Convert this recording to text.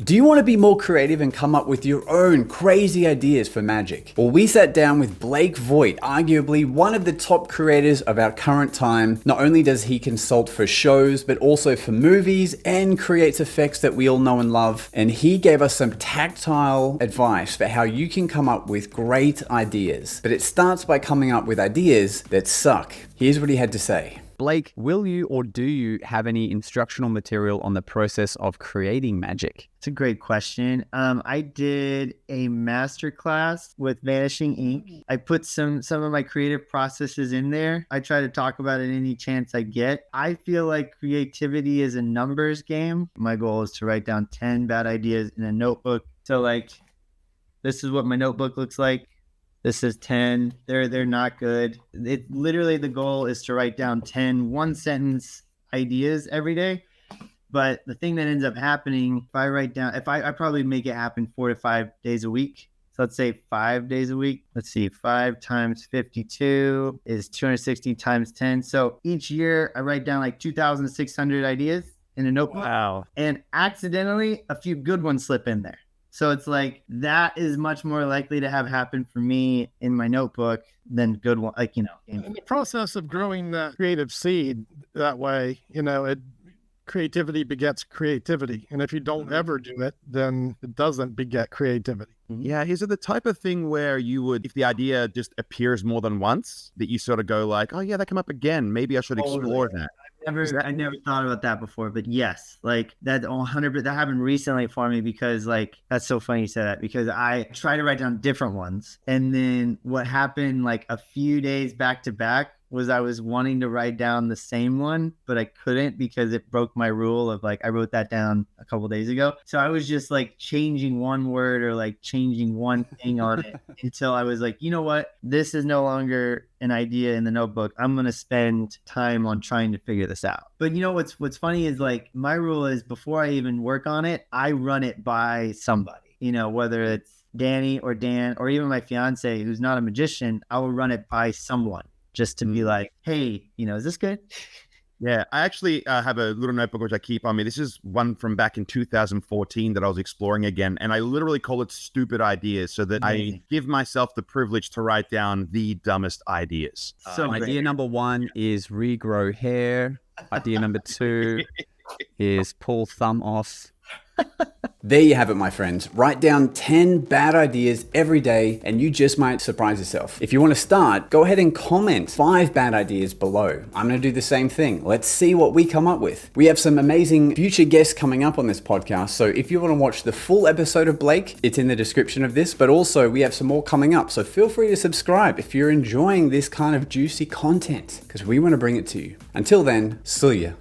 Do you want to be more creative and come up with your own crazy ideas for magic? Well, we sat down with Blake Vogt, arguably one of the top creators of our current time. Not only does he consult for shows, but also for movies and creates effects that we all know and love. And he gave us some tactile advice for how you can come up with great ideas. But it starts by coming up with ideas that suck. Here's what he had to say. Blake, will you or do you have any instructional material on the process of creating magic? It's a great question. I did a masterclass with Vanishing Ink. I put some of my creative processes in there. I try to talk about it any chance I get. I feel like creativity is a numbers game. My goal is to write down 10 bad ideas in a notebook. So this is what my notebook looks like. This is 10. They're not good. It literally, the goal is to write down 10 one-sentence ideas every day. But the thing that ends up happening, if I probably make it happen 4 to 5 days a week. So let's say 5 days a week. Let's see, 5 times 52 is 260 times 10. So each year I write down like 2,600 ideas in a notebook. Wow. And accidentally, a few good ones slip in there. So it's like that is much more likely to have happened for me in my notebook than good one, In the process of growing that creative seed that way, creativity begets creativity. And if you don't ever do it, then it doesn't beget creativity. Yeah, is it the type of thing where you would, if the idea just appears more than once, that you sort of go like, oh yeah, that come up again, maybe I should explore that? I never thought about that before, but yes, like that 100%, that happened recently for me because that's so funny you said that, because I try to write down different ones. And then what happened like a few days back to back was I was wanting to write down the same one, but I couldn't because it broke my rule of I wrote that down a couple days ago. So I was just changing one word or changing one thing on it until I was like, you know what? This is no longer an idea in the notebook. I'm going to spend time on trying to figure this out. But what's funny is my rule is before I even work on it, I run it by somebody, whether it's Danny or Dan or even my fiance who's not a magician, I will run it by someone. Just to be like, hey, is this good? Yeah, I actually have a little notebook which I keep on me. This is one from back in 2014 that I was exploring again. And I literally call it stupid ideas so that I give myself the privilege to write down the dumbest ideas. So idea number 1 is regrow hair. Idea number 2 is pull thumb off. There you have it, my friends. Write down 10 bad ideas every day and you just might surprise yourself. If you want to start, go ahead and comment 5 bad ideas below. I'm going to do the same thing. Let's see what we come up with. We have some amazing future guests coming up on this podcast. So if you want to watch the full episode of Blake, it's in the description of this, but also we have some more coming up. So feel free to subscribe if you're enjoying this kind of juicy content because we want to bring it to you. Until then, see ya.